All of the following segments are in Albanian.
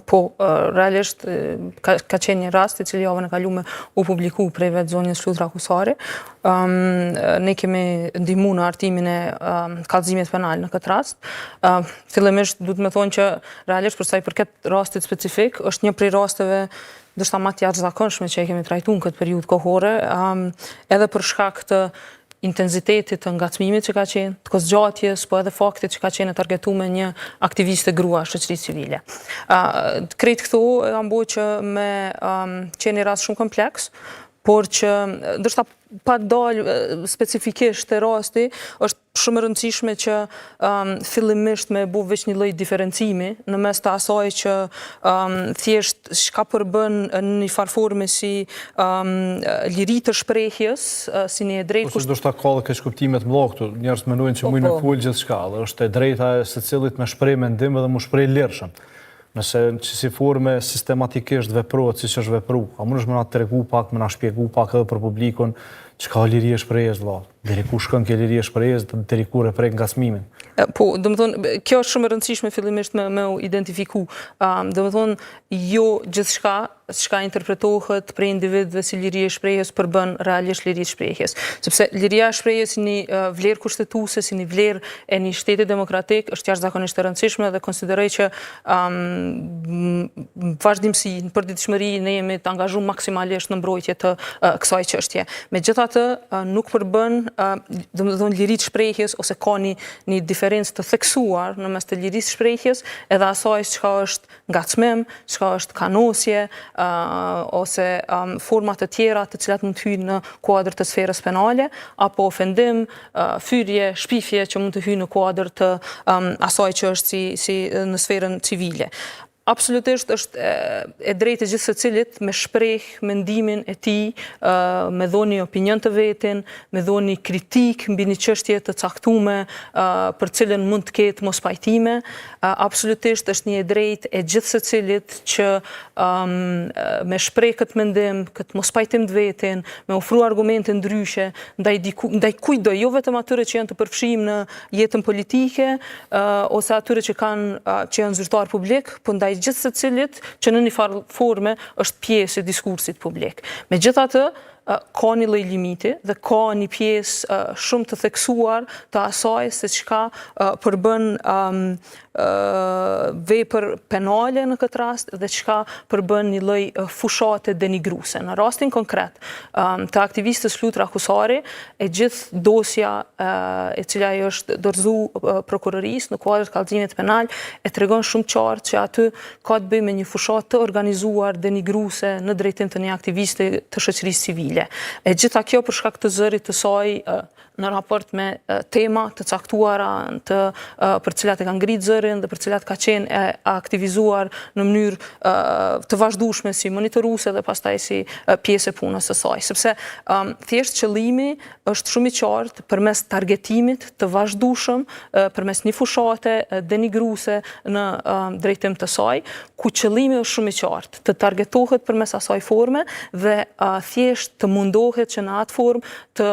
Po, realisht ka qenë një rast i cili javën e kalume u publiku prej vetë zonjës Flutura Kusari. Ne kemi ndihmu në artimin e kallëzimit penal në këtë rast. Fillimisht duhet me thonë që realisht për sa i përket rastit specifik, është një prej rasteve ndoshta më të jashtëzakonshme që e kemi trajtuar në këtë periudhë kohore, edhe për shkak të intensitetit të ngacmimit që ka qenë, të kozgjatjes, po edhe faktit që ka qenë targetuar me një aktiviste grua shoqërisë civile. Krejt këtu janë bërë që me qenë një rast shumë kompleks, por që ndoshta pa dalë specifikisht të rasti, është shumë e rëndësishme që fillimisht me bu veç një lloj diferencimi në mes të asaj që thjesht çka përbën në një farforme si liri të shprehjes, si një drejtë ose ndoshta ka edhe keq kuptime të mëdha këtu. Njerëz mendojnë që mund të fol gjithçka, është e drejta e secilit me shpreh mendim dhe mu shpreh lirshëm. Nëse që si forme sistematikisht veprohet si që është vepru, a mund është me na tregu pak, me na shpjegu pak edhe për publikun që ka liri e shprehjes, vëlla. Deri ku shkon kjo liri e shprehjes, deri ku reprek ngacmimin. Po, domethënë, kjo është shumë e rëndësishme fillimisht me u identifiku. Domethënë, jo gjithçka çka interpretohet për individëve si liri e shprehjes përbën realisht liri e shprehjes. Sepse liria e shprehjes si një vlerë kushtetuese, si një vlerë e një shteti demokratik është jashtëzakonisht e rëndësishme dhe konsideroj që vazhdimsi në përditshmëri ne jemi të angazhuar maksimalisht në mbrojtje të kësaj çështje. Megjithatë, nuk përbën domethënë lirisë shprehjes ose ka një diferencë të theksuar në mes të lirisë shprehjes edhe asaj çka është ngacmim, çka është kanosje ose format të tjera të cilat mund të hyjnë në kuadër të sferës penale apo ofendim, fyrje, shpifje që mund të hyjnë në kuadër të asaj që është si në sferën civile. Absolutisht është e drejtë gjithë secilit me shpreh mendimin e tij, me dhoni opinion të vetin, me dhoni kritik mbi një çështje të caktuar për cilën mund të ketë mos pajtime. Absolutisht është një e drejtë e gjithë secilit që me shpreh këtë mendim, këtë mos pajtim të vetin, me ofru argumente ndryshe ndaj kujdo, jo vetëm atyre që janë të përfshijmë në jetën politike ose atyre që janë zyrtar publik, po ndaj gjithë secilit që në një farë forme është pjesë e diskursit publik. Megjithatë, ka një lloj limiti dhe ka një pjesë shumë të theksuar të asaj se çka përbën vepër penale në këtë rast dhe çka përbën një lloj fushate denigruese. Në rastin konkret të aktivistës Flutura Kusari, e gjithë dosja e cila i është dorëzuar prokurorisë në kuadër të kallëzimit penal e tregon shumë qartë që aty ka të bëjë me një fushatë të organizuar denigruese në drejtim të një aktiviste të shoqërisë civile. E gjitha kjo për shkak të zërit të saj në raport me tema të caktuara për cilat e ka ngritë zërin dhe për cilat ka qenë aktivizuar në mënyrë të vazhdueshme si monitoruese dhe pastaj si pjesë e punës së saj. Sepse thjesht qëllimi është shumë i qartë përmes targetimit të vazhdueshëm, përmes një fushate denigruese në drejtim të saj, ku qëllimi është shumë i qartë, të targetohet përmes asaj forme dhe thjesht të mundohet që në atë formë të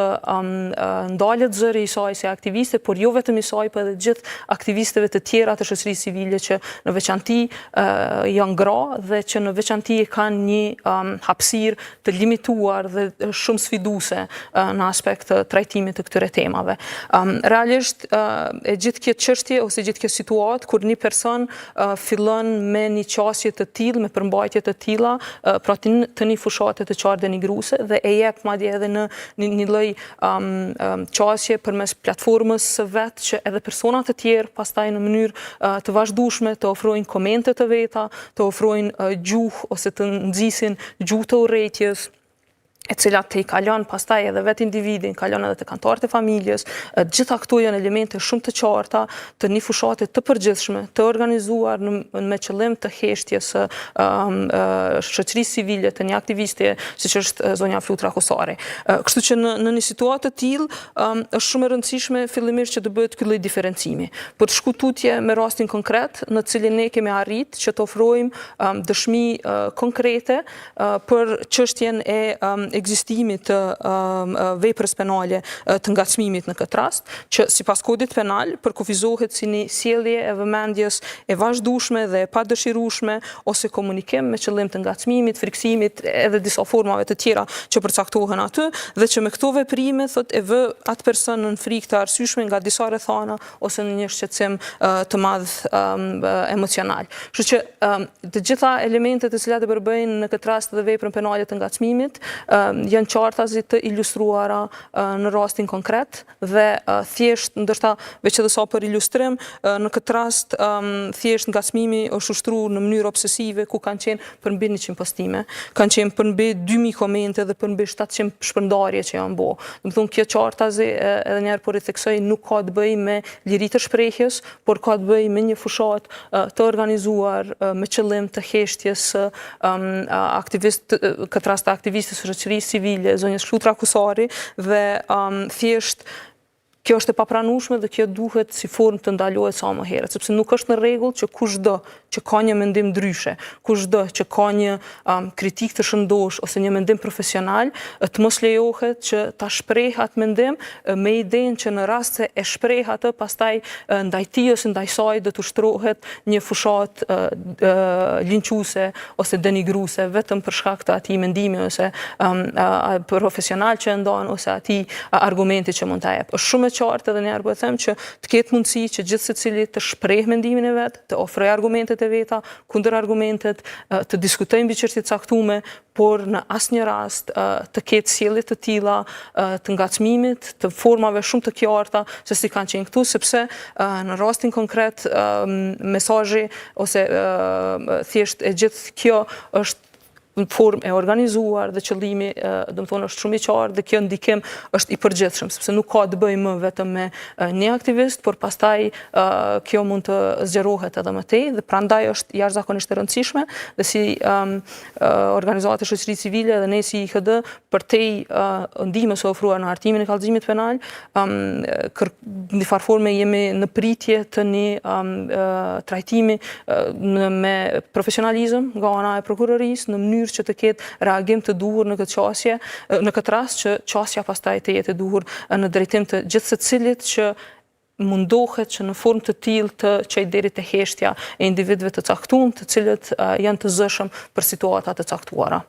ndalet zëri i saj si aktiviste, por jo vetëm i saj, por edhe gjithë aktivistëve të tjera të shoqërisë civile që në veçanti janë gra dhe që në veçanti kanë një hapësirë të limituar dhe shumë sfiduese në aspekt të trajtimit të këtyre temave. Realisht e gjithë kjo çështje ose gjithë kjo situatë kur një person fillon me një qasje të tillë, me përmbajtje të tilla, pra të një fushate të qartë denigruese dhe e jep madje edhe në një lloj qasje përmes platformës së vet që edhe personat të tjerë pastaj në mënyrë të vazhdueshme të ofrojnë komente të veta, të ofrojnë gjuhë ose të nxisin gjuhë të urrëties, e cilat të i kalon pastaj edhe vetë individin, kalon edhe të kantarët e familjes. Gjitha këto janë elemente shumë të qarta të një fushate të përgjithshme, të organizuar me qëllim të heshtjes shoqërisë civile të një aktiviste siç është zonja Flutura Kusari. Kështu që në një situatë të tillë është shumë e rëndësishme fillimisht që të bëhet ky lloj diferencimi. Për të shku tutje me rastin konkret në cilin ne kemi arritë që të ofrojmë dëshmi konkrete për çështjen e ekzistimit të veprës penale të ngacmimit në këtë rast, që sipas kodit penal përkufizohet si një sjellje e vëmendjes e vazhdueshme dhe e padëshirueshme ose komunikim me qëllim të ngacmimit, friksimit edhe disa formave të tjera që përcaktohen aty, dhe që me këto veprime e vë atë person në frikë të arsyeshme nga disa rrethana ose në një shqetësim të madh emocional. Kështu që të gjitha elementet e cilat e përbëjnë në këtë rast dhe veprën penale të ngacmimit janë qartazi të ilustruara në rastin konkret dhe thjesht ndoshta veç edhe sa për ilustrim në këtë rast thjesht ngacmimi është ushtruar në mënyrë obsesive ku kanë qenë përmbi 100 postime, kanë qenë përmbi 2000 komente dhe përmbi 700 shpërndarje që janë bo. Do të thonë kjo qartazi edhe një herë po ritheksoj nuk ka të bëjë me liri të shprehjes, por ka të bëjë me një fushat të organizuar me qëllim të heshtjes këtë rast aktivistës së shoqërisë civile, zonjës Shlutra Kusari, dhe thjesht kjo është e papranueshme dhe kjo duhet si formë të ndalohet sa më herët, sepse nuk është në rregull që kushdo që ka një mendim ndryshe, kushdo që ka një kritik të shëndosh ose një mendim profesional, të mos lejohet që ta shpreh atë mendim me idenë që në rast se e shpreh atë, pastaj ndaj tij ose ndaj saj do të ushtrohet një fushat linquese ose denigruese vetëm për shkak të atij mendimi ose profesional që e ndan ose atij argumenti që mund ta jep. Është shumë qartë edhe një herë po e them që të ketë mundësi që gjithë secili të shpreh mendimin e vet, të ofrojë argumentet e veta, kundër argumentet, të diskutojnë mbi çështje të caktuara, por në asnjë rast të ketë sjellje të tilla të ngacmimit, të formave shumë të qarta se si kanë qenë këtu, sepse në rastin konkret mesazhi ose thjesht e gjithë kjo është në formë e organizuar dhe qëllimi do të thonë është shumë i qartë dhe kjo ndikim është i përgjithshëm, sepse nuk ka të bëjë më vetëm me një aktivist, por pastaj kjo mund të zgjerohet edhe më tej dhe prandaj është jashtëzakonisht e rëndësishme dhe si organizata e shoqërisë civile dhe ne si IHD përtej ndihmës së ofruar në hartimin e kallëzimit penal, në farë forme jemi në pritje të një trajtimi me profesionalizëm nga ana e prokurorisë në mënyrë që të ketë reagim të duhur në këtë qasje, në këtë rast që qasja pastaj të jetë e duhur në drejtim të gjithë secilit që mundohet që në formë të tillë të çojë deri te heshtja e individëve të caktuar, të cilët janë të zëshëm për situata të caktuara.